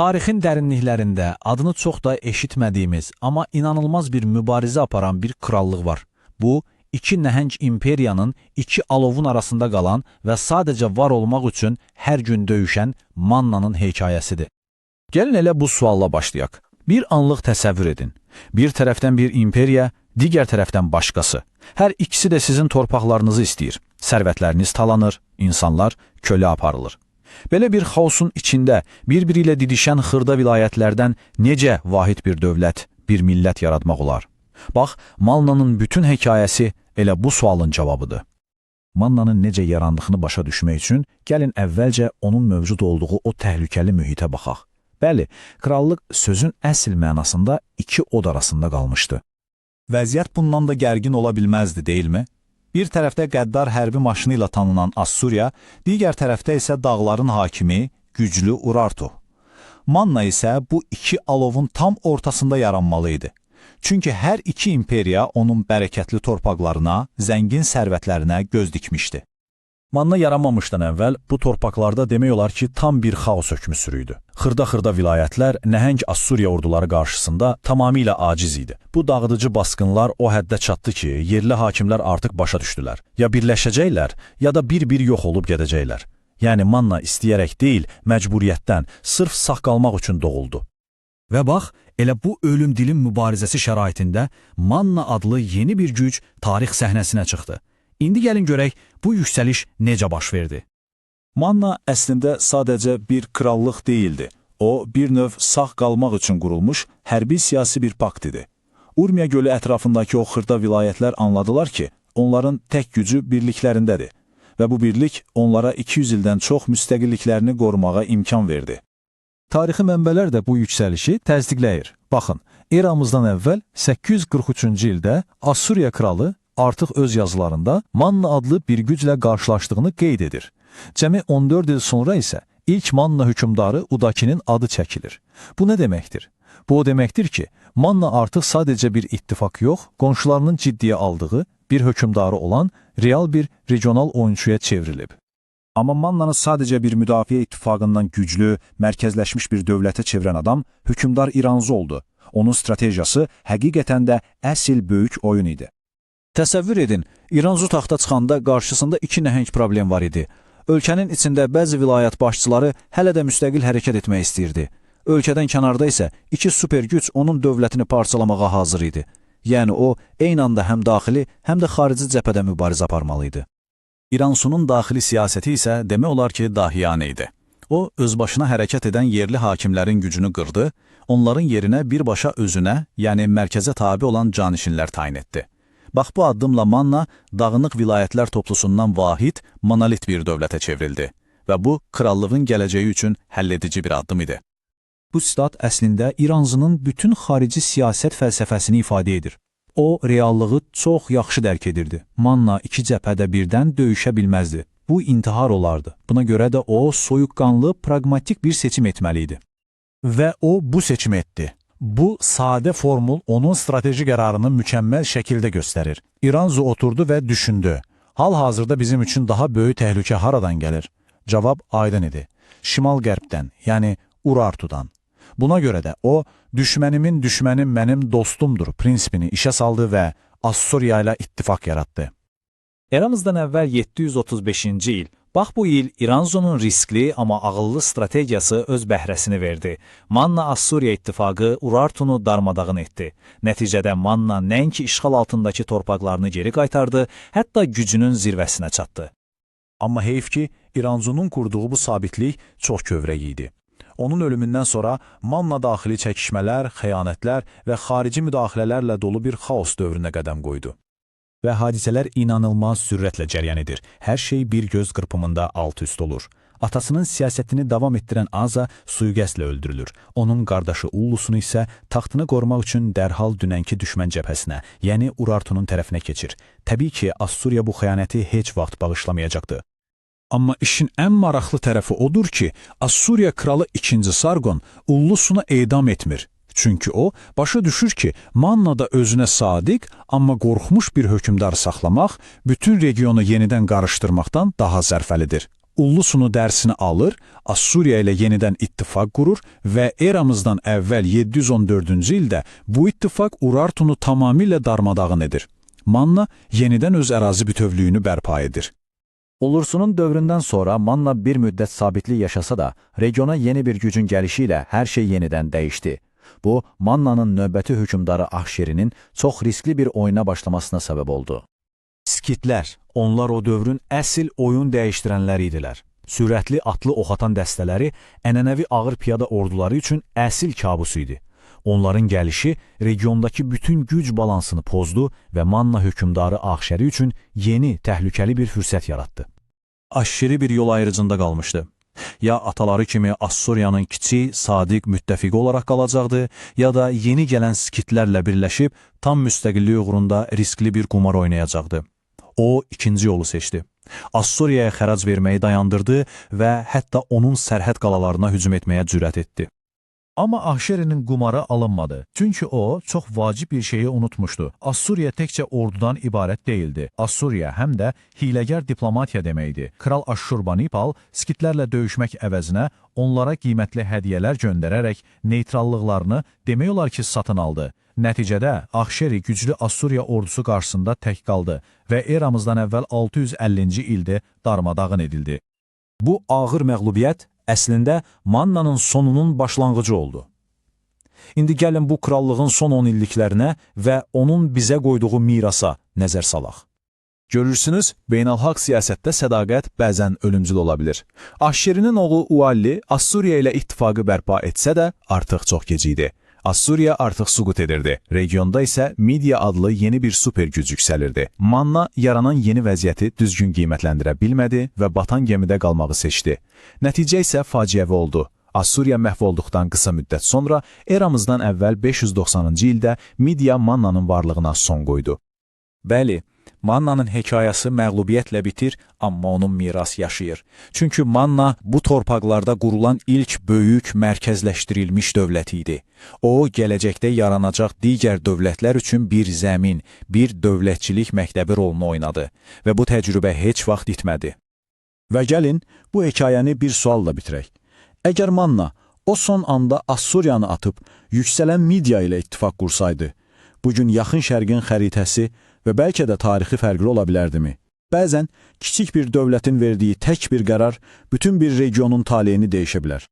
Tarixin dərinliklərində adını çox da eşitmədiyimiz, amma inanılmaz bir mübarizə aparan bir krallıq var. Bu, iki nəhəng imperiyanın iki alovun arasında qalan və sadəcə var olmaq üçün hər gün döyüşən Mannanın hekayəsidir. Gəlin elə bu sualla başlayaq. Bir anlıq təsəvvür edin. Bir tərəfdən bir imperiya, digər tərəfdən başqası. Hər ikisi də sizin torpaqlarınızı istəyir. Sərvətləriniz talanır, insanlar kölə aparılır. Belə bir xaosun içində bir-biri ilə didişən xırda vilayətlərdən necə vahid bir dövlət, bir millət yaratmaq olar? Bax, Mannanın bütün hekayəsi elə bu sualın cavabıdır. Mannanın necə yarandığını başa düşmək üçün gəlin əvvəlcə onun mövcud olduğu o təhlükəli mühitə baxaq. Bəli, krallıq sözün əsl mənasında iki od arasında qalmışdı. Vəziyyət bundan da gərgin ola bilməzdi, deyilmi? Bir tərəfdə qəddar hərbi maşını ilə tanınan Assuriya, digər tərəfdə isə dağların hakimi, güclü Urartu. Manna isə bu iki alovun tam ortasında yaranmalı idi. Çünki hər iki imperiya onun bərəkətli torpaqlarına, zəngin sərvətlərinə göz dikmişdi. Manna yaranmamışdan əvvəl bu torpaqlarda demək olar ki, tam bir xaos hökmü sürüydü. Xırda-xırda vilayətlər nəhəng Assuriya orduları qarşısında tamamilə aciz idi. Bu dağıdıcı basqınlar o həddə çatdı ki, yerli hakimlər artıq başa düşdülər. Ya birləşəcəklər, ya da bir-bir yox olub gedəcəklər. Yəni Manna istəyərək deyil, məcburiyyətdən, sırf sağ qalmaq üçün doğuldu. Və bax, elə bu ölüm-dilim mübarizəsi şəraitində Manna adlı yeni bir güc tarix səhnəsinə çıxdı. İndi gəlin görək, bu yüksəliş necə baş verdi? Manna əslində sadəcə bir krallıq deyildi. O, bir növ sağ qalmaq üçün qurulmuş hərbi siyasi bir pakt idi. Urmiya gölü ətrafındakı o xırda vilayətlər anladılar ki, onların tək gücü birliklərindədir və bu birlik onlara 200 ildən çox müstəqilliklərini qorumağa imkan verdi. Tarixi mənbələr də bu yüksəlişi təsdiqləyir. Baxın, eramızdan əvvəl 843-cü ildə Assuriya kralı artıq öz yazılarında Manna adlı bir güclə qarşılaşdığını qeyd edir. Cəmi 14 il sonra isə ilk Manna hökmdarı Udakinin adı çəkilir. Bu nə deməkdir? Bu o deməkdir ki, Manna artıq sadəcə bir ittifaq yox, qonşularının ciddiyə aldığı bir hökmdarı olan real bir regional oyunçuya çevrilib. Amma Mannanı sadəcə bir müdafiə ittifaqından güclü, mərkəzləşmiş bir dövlətə çevirən adam hökmdar İranzu oldu. Onun stratejiyası həqiqətən də əsl böyük oyun idi. Təsəvvür edin, İranzu taxta çıxanda qarşısında iki nəhəng problem var idi. Ölkənin içində bəzi vilayət başçıları hələ də müstəqil hərəkət etmək istəyirdi. Ölkədən kənarda isə iki super güc onun dövlətini parçalamağa hazır idi. Yəni o, eyni anda həm daxili, həm də xarici cəbhədə mübarizə aparmalı idi. İransunun daxili siyasəti isə demək olar ki, dahiyanə idi. O, özbaşına hərəkət edən yerli hakimlərin gücünü qırdı, onların yerinə birbaşa özünə, yəni mərkəzə tabi olan canişinlər tayin etdi. Bax, bu addımla Manna dağınıq vilayətlər toplusundan vahid, monolit bir dövlətə çevrildi və bu, krallığın gələcəyi üçün həlledici bir addım idi. Bu sitat əslində İranzının bütün xarici siyasət fəlsəfəsini ifadə edir. O, reallığı çox yaxşı dərk edirdi. Manna iki cəbhədə birdən döyüşə bilməzdi. Bu, intihar olardı. Buna görə də o, soyuqqanlı, pragmatik bir seçim etməli idi. Və o, bu seçimi etdi. Bu, sadə formul onun strateji qərarını mükəmməl şəkildə göstərir. İranzu oturdu və düşündü. Hal-hazırda bizim üçün daha böyük təhlükə haradan gəlir? Cavab aydın idi. Şimal-qərbdən, yəni Urartudan. Buna görə də o, düşmənimin düşmənim mənim dostumdur prinsipini işə saldı və Assuriya ilə ittifaq yaratdı. Eramızdan əvvəl 735-ci il. Bax, bu il İranzunun riskli, amma ağıllı strategiyası öz bəhrəsini verdi. Manna-Assuriya ittifaqı Urartunu darmadağın etdi. Nəticədə Manna nəinki işğal altındakı torpaqlarını geri qaytardı, hətta gücünün zirvəsinə çatdı. Amma heyf ki, İranzunun qurduğu bu sabitlik çox kövrək idi. Onun ölümündən sonra Manna daxili çəkişmələr, xəyanətlər və xarici müdaxilələrlə dolu bir xaos dövrünə qədəm qoydu. Və hadisələr inanılmaz sürətlə cəryan edir. Hər şey bir göz qırpımında alt-üst olur. Atasının siyasətini davam etdirən Aza sui-qəsdlə öldürülür. Onun qardaşı Ullusunu isə taxtını qorumaq üçün dərhal dünənki düşmən cəbhəsinə, yəni Urartunun tərəfinə keçir. Təbii ki, Assuriya bu xəyanəti heç vaxt bağışlamayacaqdı. Amma işin ən maraqlı tərəfi odur ki, Assuriya kralı 2. Sargon Ullusunu edam etmir. Çünki o, başa düşür ki, Mannada özünə sadiq, amma qorxmuş bir hökmdar saxlamaq, bütün regionu yenidən qarışdırmaqdan daha zərfəlidir. Ullusunu dərsini alır, Assuriya ilə yenidən ittifaq qurur və eramızdan əvvəl 714-cü ildə bu ittifaq Urartunu tamamilə darmadağın edir. Manna yenidən öz ərazi bütövlüyünü bərpa edir. Ullusunun dövründən sonra Manna bir müddət sabitlik yaşasa da, regiona yeni bir gücün gəlişi ilə hər şey yenidən dəyişdi. Bu, Mannanın növbəti hökmdarı Ahşerinin çox riskli bir oyuna başlamasına səbəb oldu. Skitlər, onlar o dövrün əsl oyun dəyişdirənləri idilər. Sürətli atlı oxatan dəstələri ənənəvi ağır piyada orduları üçün əsl kabus idi. Onların gəlişi regiondakı bütün güc balansını pozdu və Manna hökmdarı Ahşeri üçün yeni, təhlükəli bir fürsət yaratdı. Ahşeri bir yol ayrıcında qalmışdı. Ya ataları kimi Assuriyanın kiçik, sadiq müttəfiqi olaraq qalacaqdı, ya da yeni gələn skitlərlə birləşib tam müstəqillik uğrunda riskli bir qumar oynayacaqdı. O, ikinci yolu seçdi. Assuriyaya xərac verməyi dayandırdı və hətta onun sərhəd qalalarına hücum etməyə cürət etdi. Amma Ahşerinin qumarı alınmadı. Çünki o, çox vacib bir şeyi unutmuşdu. Assuriya təkcə ordudan ibarət deyildi. Assuriya həm də hiləgər diplomatiya deməkdir. Kral Aşşurbanipal skitlərlə döyüşmək əvəzinə onlara qiymətli hədiyyələr göndərərək neytrallıqlarını demək olar ki, satın aldı. Nəticədə Ahşeri güclü Assuriya ordusu qarşısında tək qaldı və eramızdan əvvəl 650-ci ildə darmadağın edildi. Bu ağır məğlubiyyət əslində Mannanın sonunun başlanğıcı oldu. İndi gəlin bu krallığın son 10 illiklərinə və onun bizə qoyduğu mirasa nəzər salaq. Görürsünüz, beynəlxalq siyasətdə sədaqət bəzən ölümcül ola bilir. Ahşerinin oğlu Ualli Assuriya ilə ittifaqı bərpa etsə də artıq çox gec idi. Assuriya artıq süqut edirdi. Regionda isə Midiya adlı yeni bir super güc yüksəlirdi. Manna yaranan yeni vəziyyəti düzgün qiymətləndirə bilmədi və batan gəmidə qalmağı seçdi. Nəticə isə faciəvi oldu. Assuriya məhv olduqdan qısa müddət sonra eramızdan əvvəl 590-cı ildə Midiya Mannanın varlığına son qoydu. Bəli, Mannanın hekayəsi məğlubiyyətlə bitir, amma onun mirası yaşayır. Çünki Manna bu torpaqlarda qurulan ilk böyük, mərkəzləşdirilmiş dövlət idi. O, gələcəkdə yaranacaq digər dövlətlər üçün bir zəmin, bir dövlətçilik məktəbi rolunu oynadı və bu təcrübə heç vaxt itmədi. Və gəlin, bu hekayəni bir sualla bitirək. Əgər Manna o son anda Assuriyanı atıb, yüksələn Midiya ilə ittifaq qursaydı, bugün Yaxın Şərqin xəritəsi və bəlkə də tarixi fərqli ola bilərdimi? Bəzən kiçik bir dövlətin verdiyi tək bir qərar bütün bir regionun taleyini dəyişə bilər.